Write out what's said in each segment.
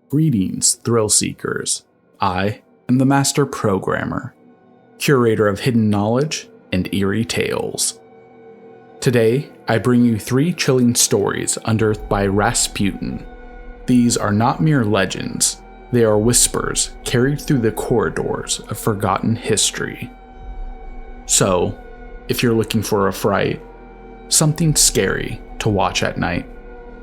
Greetings, Thrillseekers. I am the Master Programmer, curator of hidden knowledge and eerie tales. Today, I bring you 3 chilling stories unearthed by Rasputin. These are not mere legends, they are whispers carried through the corridors of forgotten history. So, if you're looking for a fright, something scary to watch at night,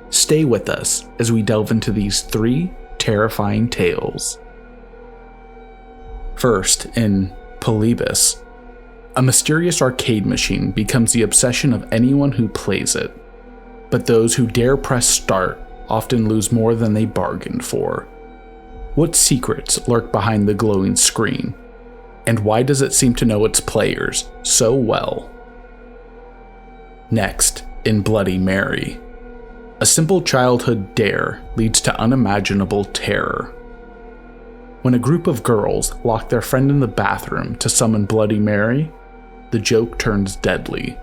stay with us as we delve into these 3 terrifying tales. First, in Polybius, a mysterious arcade machine becomes the obsession of anyone who plays it, but those who dare press start often lose more than they bargained for. What secrets lurk behind the glowing screen, and why does it seem to know its players so well? Next, in Bloody Mary, a simple childhood dare leads to unimaginable terror. When a group of girls lock their friend in the bathroom to summon Bloody Mary, the joke turns deadly,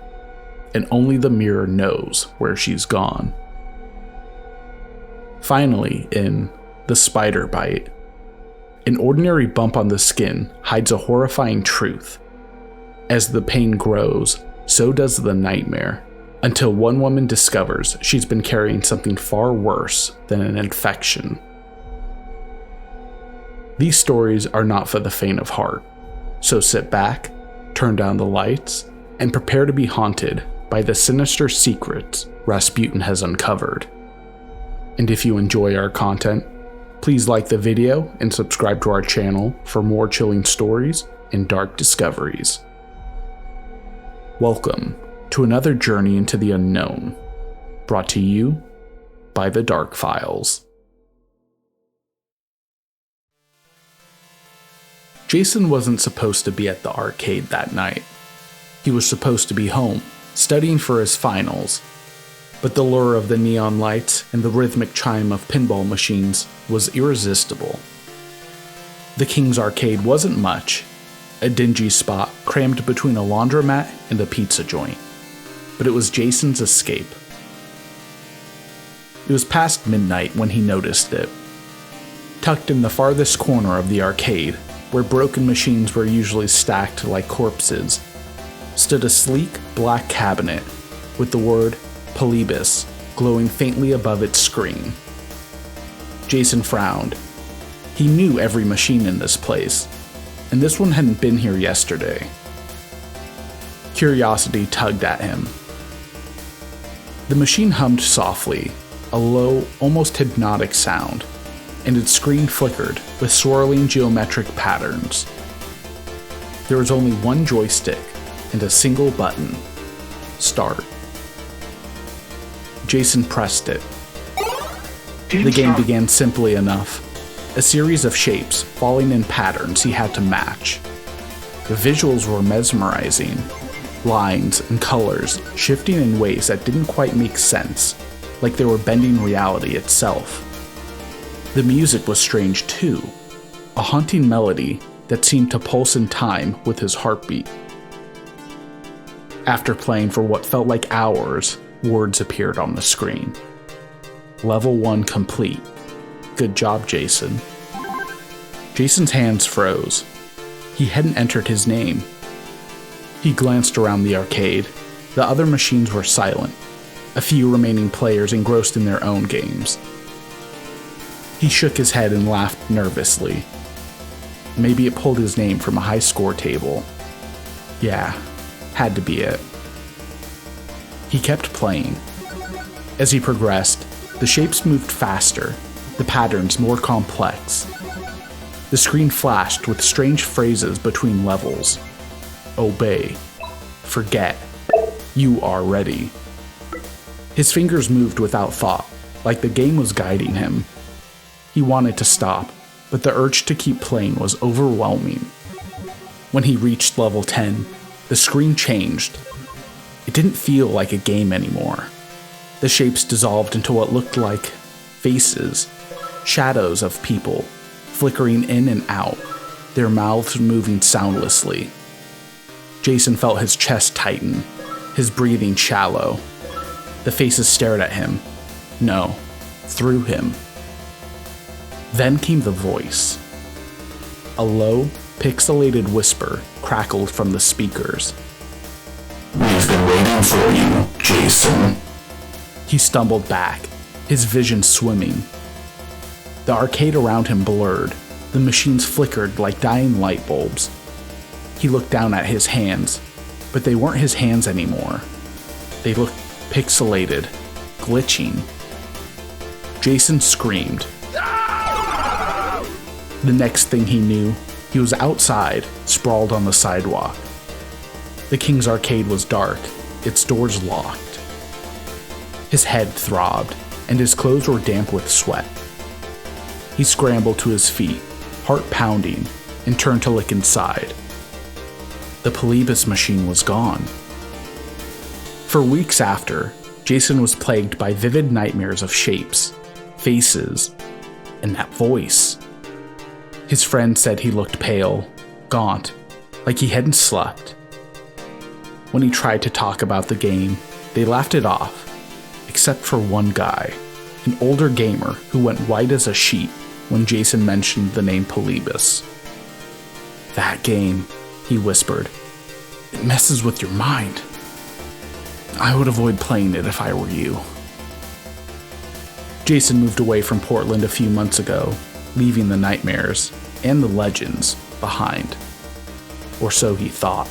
and only the mirror knows where she's gone. Finally, in The Spider Bite, an ordinary bump on the skin hides a horrifying truth. As the pain grows, so does the nightmare, until one woman discovers she's been carrying something far worse than an infection. These stories are not for the faint of heart, so sit back, turn down the lights, and prepare to be haunted by the sinister secrets Rasputin has uncovered. And if you enjoy our content, please like the video and subscribe to our channel for more chilling stories and dark discoveries. Welcome to another journey into the unknown, brought to you by the Dark Files. Jason wasn't supposed to be at the arcade that night. He was supposed to be home, studying for his finals, but the lure of the neon lights and the rhythmic chime of pinball machines was irresistible. The King's Arcade wasn't much, a dingy spot crammed between a laundromat and a pizza joint, but it was Jason's escape. It was past midnight when he noticed it. Tucked in the farthest corner of the arcade, where broken machines were usually stacked like corpses, stood a sleek black cabinet with the word Polybius glowing faintly above its screen. Jason frowned. He knew every machine in this place, and this one hadn't been here yesterday. Curiosity tugged at him. The machine hummed softly, a low, almost hypnotic sound, and its screen flickered with swirling geometric patterns. There was only one joystick and a single button: start. Jason pressed it. The game began simply enough, a series of shapes falling in patterns he had to match. The visuals were mesmerizing, lines and colors shifting in ways that didn't quite make sense, like they were bending reality itself. The music was strange too, a haunting melody that seemed to pulse in time with his heartbeat. After playing for what felt like hours, words appeared on the screen. Level 1 complete. Good job, Jason. Jason's hands froze. He hadn't entered his name. He glanced around the arcade. The other machines were silent, a few remaining players engrossed in their own games. He shook his head and laughed nervously. Maybe it pulled his name from a high score table. Yeah, had to be it. He kept playing. As he progressed, the shapes moved faster, the patterns more complex. The screen flashed with strange phrases between levels. Obey. Forget. You are ready. His fingers moved without thought, like the game was guiding him. He wanted to stop, but the urge to keep playing was overwhelming. When he reached level 10, the screen changed. It didn't feel like a game anymore. The shapes dissolved into what looked like faces, shadows of people, flickering in and out, their mouths moving soundlessly. Jason felt his chest tighten, his breathing shallow. The faces stared at him. No, through him. Then came the voice. A low, pixelated whisper crackled from the speakers. We've been waiting for you, Jason. He stumbled back, his vision swimming. The arcade around him blurred. The machines flickered like dying light bulbs. He looked down at his hands, but they weren't his hands anymore. They looked pixelated, glitching. Jason screamed. The next thing he knew, he was outside, sprawled on the sidewalk. The King's Arcade was dark, its doors locked. His head throbbed, and his clothes were damp with sweat. He scrambled to his feet, heart pounding, and turned to look inside. The Polybius machine was gone. For weeks after, Jason was plagued by vivid nightmares of shapes, faces, and that voice. His friend said he looked pale, gaunt, like he hadn't slept. When he tried to talk about the game, they laughed it off, except for one guy, an older gamer who went white as a sheet when Jason mentioned the name Polybius. That game, he whispered, it messes with your mind. I would avoid playing it if I were you. Jason moved away from Portland a few months ago, leaving the nightmares and the legends behind. Or so he thought.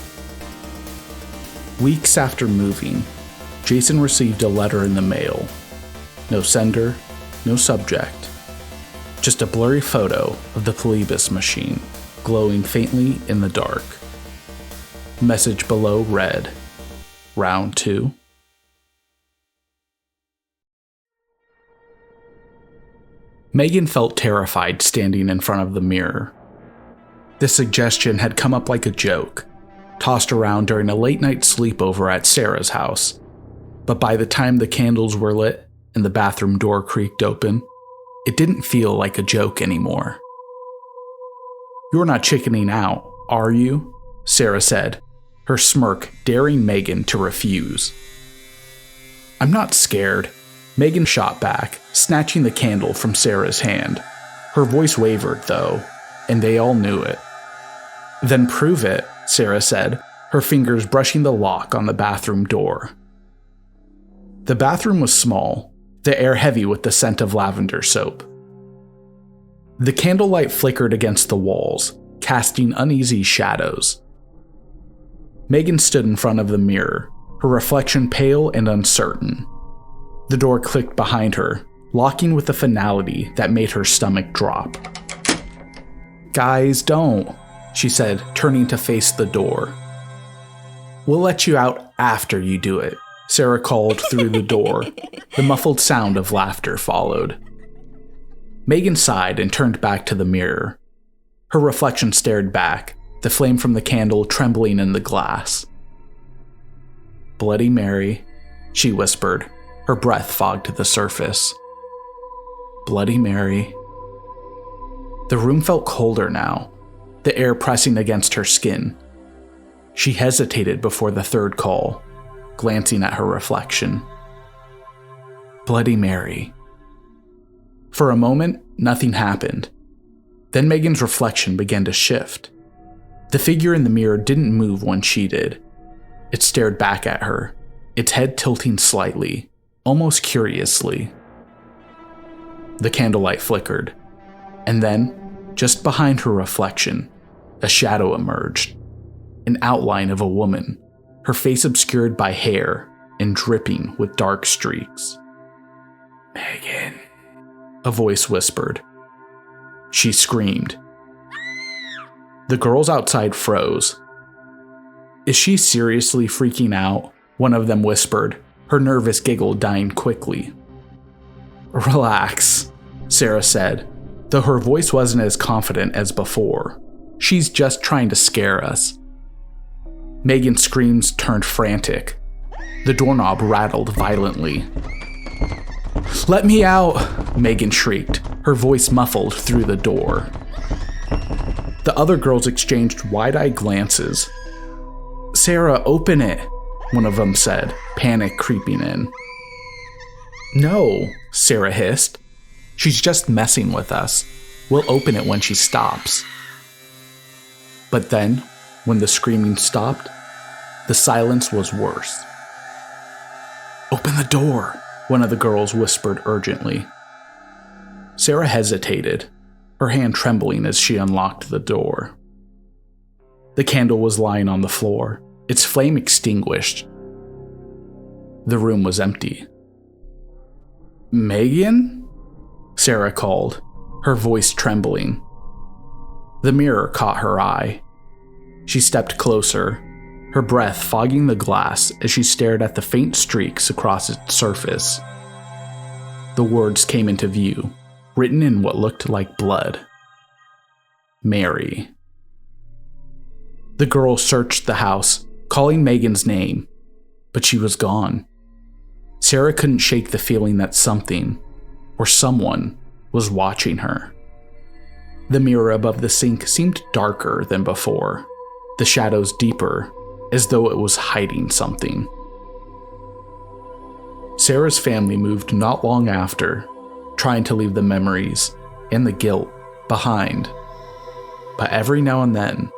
Weeks after moving, Jason received a letter in the mail. No sender, no subject. Just a blurry photo of the Polybius machine, glowing faintly in the dark. Message below read, Round 2. Megan felt terrified standing in front of the mirror. This suggestion had come up like a joke, tossed around during a late-night sleepover at Sarah's house. But by the time the candles were lit and the bathroom door creaked open, it didn't feel like a joke anymore. You're not chickening out, are you? Sarah said, her smirk daring Megan to refuse. I'm not scared, Megan shot back, snatching the candle from Sarah's hand. Her voice wavered, though, and they all knew it. Then prove it, Sarah said, her fingers brushing the lock on the bathroom door. The bathroom was small, the air heavy with the scent of lavender soap. The candlelight flickered against the walls, casting uneasy shadows. Megan stood in front of the mirror, her reflection pale and uncertain. The door clicked behind her, locking with a finality that made her stomach drop. Guys, don't, she said, turning to face the door. We'll let you out after you do it, Sarah called through the door. The muffled sound of laughter followed. Megan sighed and turned back to the mirror. Her reflection stared back, the flame from the candle trembling in the glass. Bloody Mary, she whispered, her breath fogged to the surface. Bloody Mary. The room felt colder now, the air pressing against her skin. She hesitated before the third call, glancing at her reflection. Bloody Mary. For a moment, nothing happened. Then Megan's reflection began to shift. The figure in the mirror didn't move when she did. It stared back at her, its head tilting slightly, almost curiously. The candlelight flickered, and then, just behind her reflection, a shadow emerged. An outline of a woman, her face obscured by hair and dripping with dark streaks. Megan, a voice whispered. She screamed. The girls outside froze. Is she seriously freaking out? One of them whispered, her nervous giggle dying quickly. Relax, Sarah said, though her voice wasn't as confident as before. She's just trying to scare us. Megan's screams turned frantic. The doorknob rattled violently. Let me out, Megan shrieked, her voice muffled through the door. The other girls exchanged wide-eyed glances. Sarah, open it, one of them said, panic creeping in. No, Sarah hissed. She's just messing with us. We'll open it when she stops." But then, when the screaming stopped, the silence was worse. "Open the door," one of the girls whispered urgently. Sarah hesitated, her hand trembling as she unlocked the door. The candle was lying on the floor, its flame extinguished. The room was empty. "Megan?" Sarah called, her voice trembling. The mirror caught her eye. She stepped closer, her breath fogging the glass as she stared at the faint streaks across its surface. The words came into view, written in what looked like blood. "Mary." The girl searched the house, calling Megan's name, but she was gone. Sarah couldn't shake the feeling that something, or someone, was watching her. The mirror above the sink seemed darker than before, the shadows deeper, as though it was hiding something. Sarah's family moved not long after, trying to leave the memories and the guilt behind. But every now and then,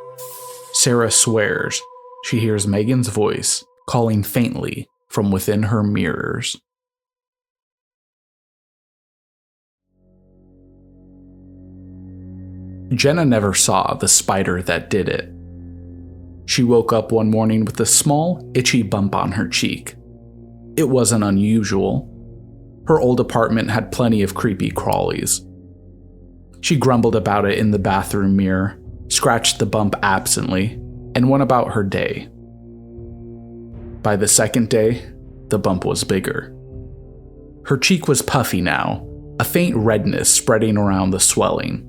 Sarah swears she hears Megan's voice calling faintly from within her mirrors. Jenna never saw the spider that did it. She woke up one morning with a small, itchy bump on her cheek. It wasn't unusual. Her old apartment had plenty of creepy crawlies. She grumbled about it in the bathroom mirror, scratched the bump absently, and went about her day. By the second day, the bump was bigger. Her cheek was puffy now, a faint redness spreading around the swelling.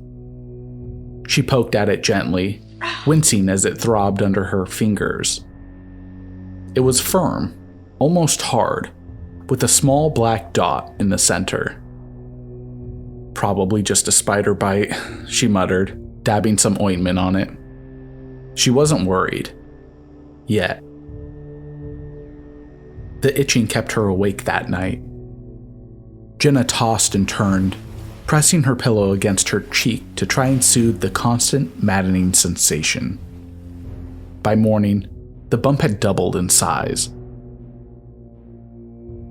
She poked at it gently, wincing as it throbbed under her fingers. It was firm, almost hard, with a small black dot in the center. "Probably just a spider bite," she muttered, dabbing some ointment on it. She wasn't worried. Yet. The itching kept her awake that night. Jenna tossed and turned, pressing her pillow against her cheek to try and soothe the constant, maddening sensation. By morning, the bump had doubled in size.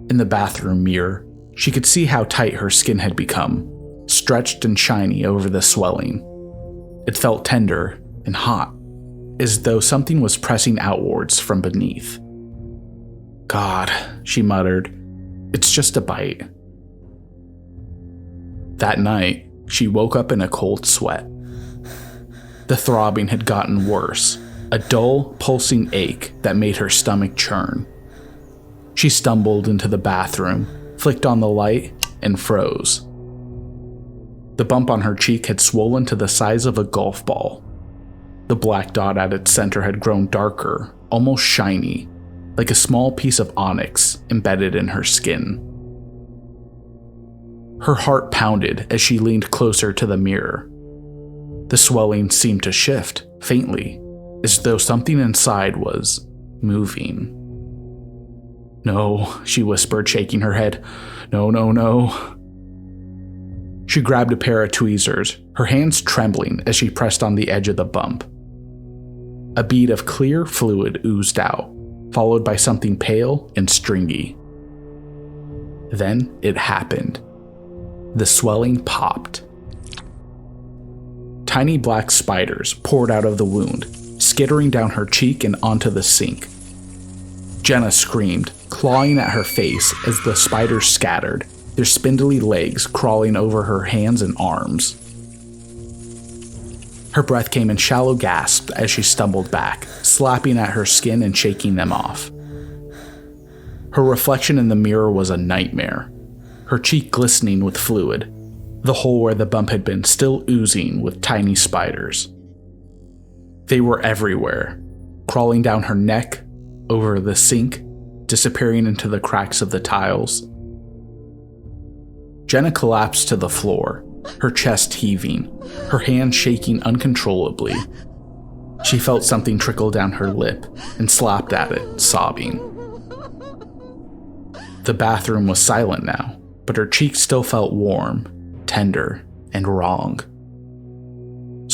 In the bathroom mirror, she could see how tight her skin had become, stretched and shiny over the swelling. It felt tender and hot, as though something was pressing outwards from beneath. "God," she muttered, "it's just a bite." That night, she woke up in a cold sweat. The throbbing had gotten worse, a dull, pulsing ache that made her stomach churn. She stumbled into the bathroom, flicked on the light, and froze. The bump on her cheek had swollen to the size of a golf ball. The black dot at its center had grown darker, almost shiny, like a small piece of onyx embedded in her skin. Her heart pounded as she leaned closer to the mirror. The swelling seemed to shift, faintly, as though something inside was moving. "No," she whispered, shaking her head. "No, no, no." She grabbed a pair of tweezers, her hands trembling as she pressed on the edge of the bump. A bead of clear fluid oozed out, followed by something pale and stringy. Then it happened. The swelling popped. Tiny black spiders poured out of the wound, skittering down her cheek and onto the sink. Jenna screamed, clawing at her face as the spiders scattered, their spindly legs crawling over her hands and arms. Her breath came in shallow gasps as she stumbled back, slapping at her skin and shaking them off. Her reflection in the mirror was a nightmare, her cheek glistening with fluid, the hole where the bump had been still oozing with tiny spiders. They were everywhere, crawling down her neck, over the sink, disappearing into the cracks of the tiles. Jenna collapsed to the floor, her chest heaving, her hands shaking uncontrollably. She felt something trickle down her lip and slapped at it, sobbing. The bathroom was silent now, but her cheeks still felt warm, tender, and wrong.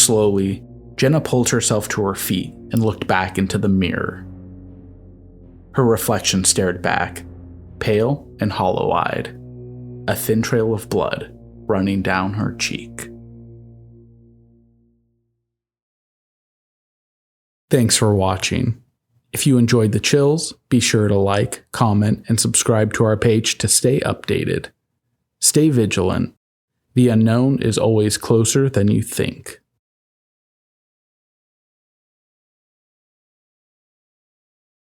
Slowly, Jenna pulled herself to her feet and looked back into the mirror. Her reflection stared back, pale and hollow-eyed, a thin trail of blood running down her cheek. Thanks for watching. If you enjoyed the chills, be sure to like, comment, and subscribe to our page to stay updated. Stay vigilant. The unknown is always closer than you think.